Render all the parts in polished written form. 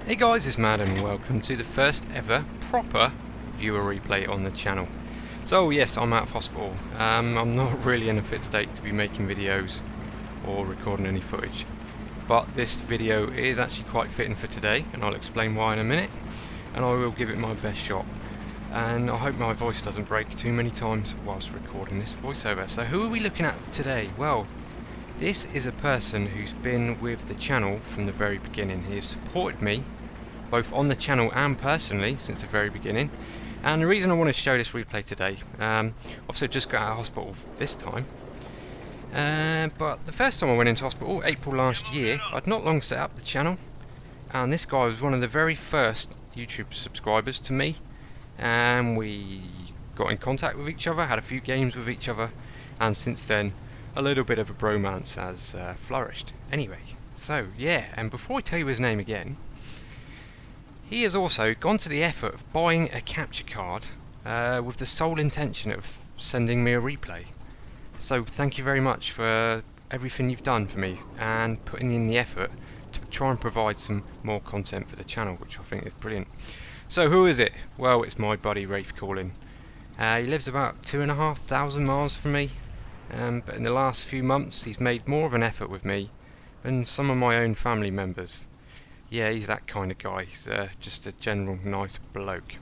Hey guys, it's Mad and welcome to the first ever proper viewer replay on the channel. So yes, I'm out of hospital. I'm not really in a fit state to be making videos or recording any footage. But this video is actually quite fitting for today, and I'll explain why in a minute. And I will give it my best shot. And I hope my voice doesn't break too many times whilst recording this voiceover. So who are we looking at today? Well, this is a person who's been with the channel from the very beginning. He has supported me both on the channel and personally since the very beginning. And the reason I want to show this replay today, obviously I just got out of hospital this time, but the first time I went into hospital, April last year, I'd not long set up the channel, and this guy was one of the very first YouTube subscribers to me, and we got in contact with each other, had a few games with each other, and since then a little bit of a bromance has flourished. Anyway, so yeah, and before I tell you his name again, he has also gone to the effort of buying a capture card with the sole intention of sending me a replay. So thank you very much for everything you've done for me and putting in the effort to try and provide some more content for the channel, which I think is brilliant. So who is it? Well, it's my buddy Wraith Calling. He lives about 2,500 miles from me, but in the last few months he's made more of an effort with me than some of my own family members. Yeah, he's that kind of guy. He's just a general nice bloke.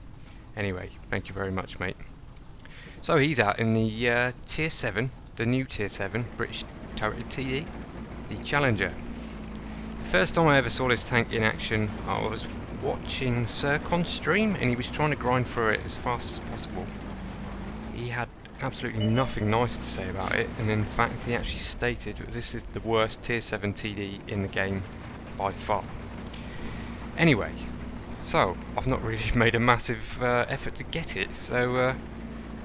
Anyway, thank you very much, mate. So he's out in the Tier 7, the new Tier 7 British TD, the Challenger. The first time I ever saw this tank in action, I was watching Sircon's stream, and he was trying to grind through it as fast as possible. He had absolutely nothing nice to say about it, and in fact he actually stated that this is the worst Tier 7 TD in the game by far. Anyway, so I've not really made a massive effort to get it, so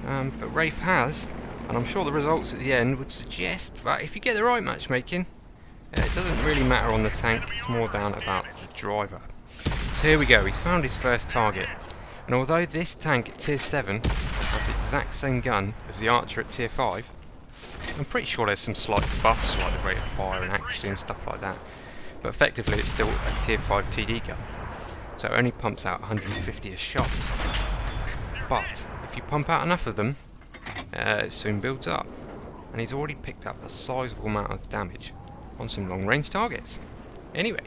but Wraith has, and I'm sure the results at the end would suggest that if you get the right matchmaking, it doesn't really matter on the tank, it's more down about the driver. So here we go, he's found his first target, and although this tank at Tier 7 has the exact same gun as the Archer at Tier 5, I'm pretty sure there's some slight buffs like the rate of fire and accuracy and stuff like that. But effectively it's still a Tier 5 TD gun, so it only pumps out 150 a shot. But if you pump out enough of them, it soon builds up, and he's already picked up a sizable amount of damage on some long range targets. Anyway,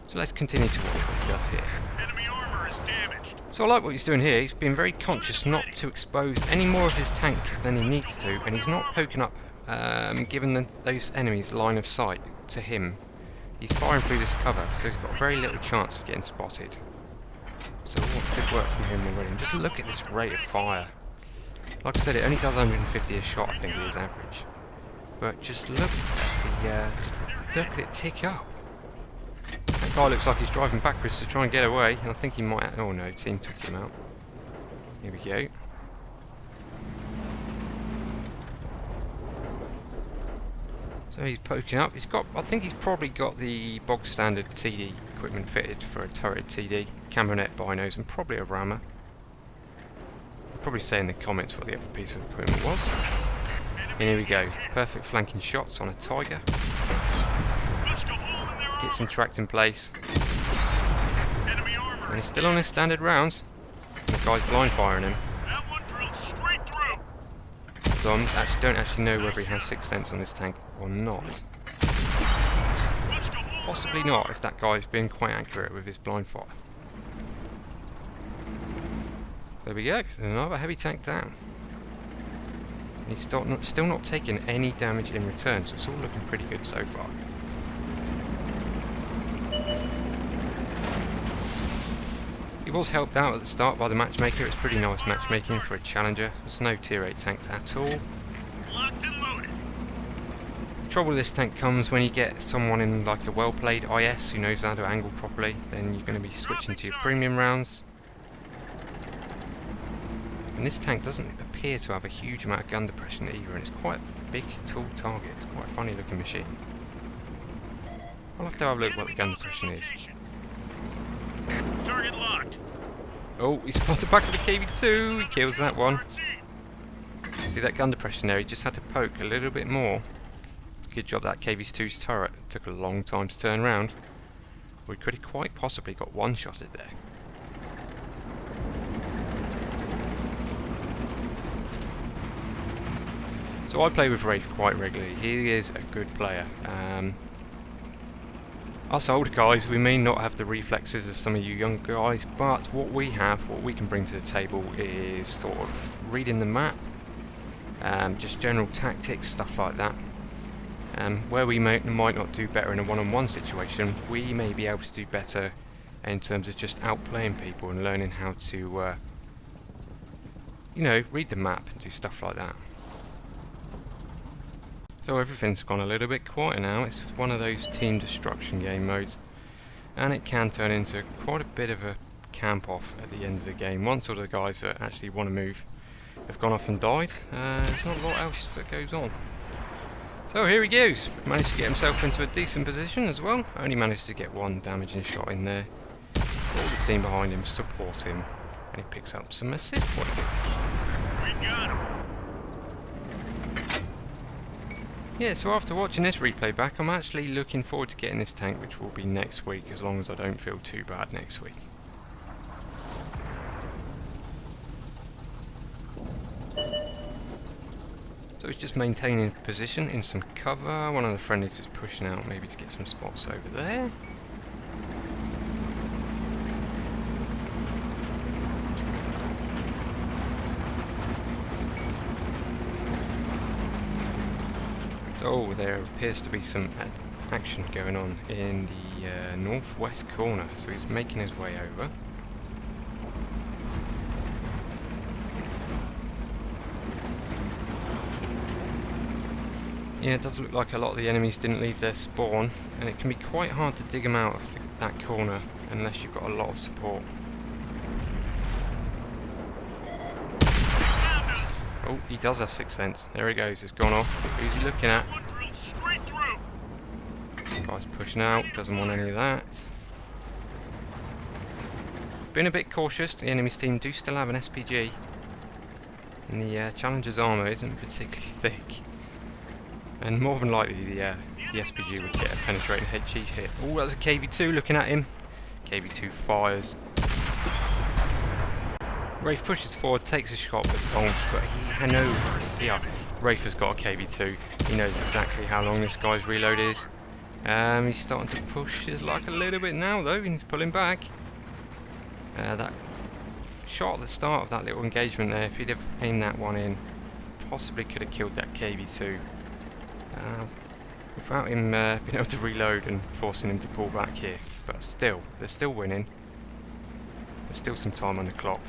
so let's continue to watch what he does here. Enemy armor is damaged. So I like what he's doing here. He's been very conscious not to expose any more of his tank than he needs to, and he's not poking up, giving those enemies line of sight to him. He's firing through this cover, so he's got very little chance of getting spotted. So good work from him already. And just look at this rate of fire. Like I said, it only does 150 a shot, I think it is average. But just look at it tick up. That guy looks like he's driving backwards to try and get away, and I think he might. Oh no, team took him out. Here we go. So he's poking up. He's got, I think he's probably got the bog standard TD equipment fitted for a turret TD, camera net binos, and probably a rammer. I'll probably say in the comments what the other piece of equipment was. And here we go. Perfect flanking shots on a Tiger. Gets him tracked in place. And he's still on his standard rounds. And the guy's blind firing him. So I don't actually know whether he has sixth sense on this tank or not. Possibly not, if that guy's been quite accurate with his blind fire. There we go, another heavy tank down. And he's still not taking any damage in return, so it's all looking pretty good so far. He was helped out at the start by the matchmaker. It's pretty nice matchmaking for a Challenger. There's no Tier 8 tanks at all. Locked and loaded. The trouble with this tank comes when you get someone in like a well-played IS who knows how to angle properly, then you're going to be switching to your premium rounds. And this tank doesn't appear to have a huge amount of gun depression either, and it's quite a big, tall target. It's quite a funny looking machine. I'll have to have a look at what the gun depression is. Target locked. Oh, he spotted the back of the KV2, he kills that one. See that gun depression there, he just had to poke a little bit more. Good job that KV2's turret, took a long time to turn around. We could have quite possibly got one-shotted there. So I play with Wraith quite regularly. He is a good player. Us older guys, we may not have the reflexes of some of you young guys, but what we have, what we can bring to the table is sort of reading the map, just general tactics, stuff like that. Where we might not do better in a one-on-one situation, we may be able to do better in terms of just outplaying people and learning how to, you know, read the map and do stuff like that. So everything's gone a little bit quieter now. It's one of those team destruction game modes, and it can turn into quite a bit of a camp off at the end of the game. Once all the guys that actually want to move have gone off and died, there's not a lot else that goes on. So here he goes. Managed to get himself into a decent position as well. Only managed to get one damaging shot in there. All the team behind him support him, and he picks up some assist points. We got him. Yeah, so after watching this replay back, I'm actually looking forward to getting this tank, which will be next week, as long as I don't feel too bad next week. So he's just maintaining position in some cover. One of the friendlies is pushing out, maybe to get some spots over there. So there appears to be some action going on in the northwest corner, so he's making his way over. Yeah, it does look like a lot of the enemies didn't leave their spawn, and it can be quite hard to dig them out of that corner unless you've got a lot of support. Oh, he does have Sixth Sense. There he goes, it's gone off. Who's he looking at? Guy's pushing out, doesn't want any of that. Been a bit cautious, the enemy's team do still have an SPG. And the Challenger's armour isn't particularly thick. And more than likely the SPG would get a penetrating headshot hit. Oh, that's a KV2 looking at him. KV2 fires. Wraith pushes forward, takes a shot but donks, but Wraith has got a KV2. He knows exactly how long this guy's reload is. He's starting to push his luck a little bit now though, and he's pulling back. That shot at the start of that little engagement there, if he'd have aimed that one in, possibly could have killed that KV2. Without him being able to reload and forcing him to pull back here. But still, they're still winning. There's still some time on the clock.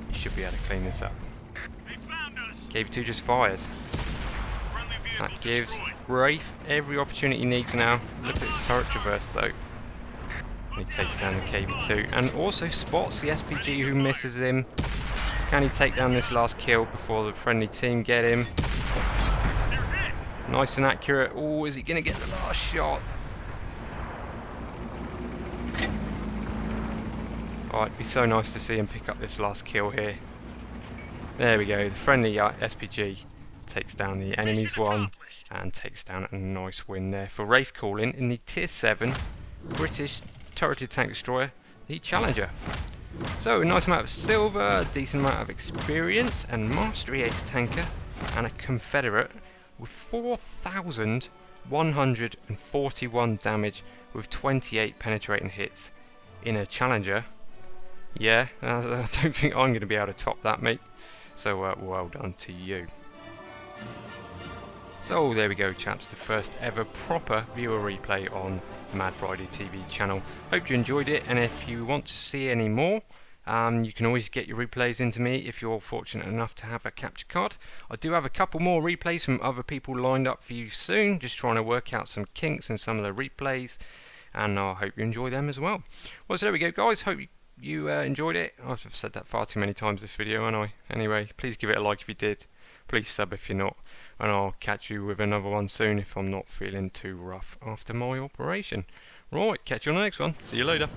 You should be able to clean this up. KV2 just fired. That gives Wraith every opportunity he needs now. Look at his turret traverse though. And he takes down the KV2 and also spots the SPG who misses him. Can he take down this last kill before the friendly team get him? Nice and accurate. Oh, is he going to get the last shot? Oh, it'd be so nice to see him pick up this last kill here. There we go. The friendly SPG takes down the enemy's one and takes down a nice win there for Wraith Calling in the Tier 7 British turreted tank destroyer, the Challenger. So, a nice amount of silver, a decent amount of experience, and Mastery Ace tanker, and a Confederate with 4,141 damage with 28 penetrating hits in a Challenger. Yeah, I don't think I'm going to be able to top that, mate. So well done to you. So there we go, chaps, the first ever proper viewer replay on the Mad Friday TV channel. Hope you enjoyed it, and if you want to see any more, you can always get your replays into me if you're fortunate enough to have a capture card. I do have a couple more replays from other people lined up for you soon, just trying to work out some kinks in some of the replays, and I hope you enjoy them as well. Well, so there we go, guys. Hope you enjoyed it. I've said that far too many times this video, haven't I? Anyway, please give it a like if you did. Please sub if you're not, and I'll catch you with another one soon if I'm not feeling too rough after my operation. Right, catch you on the next one. See you later.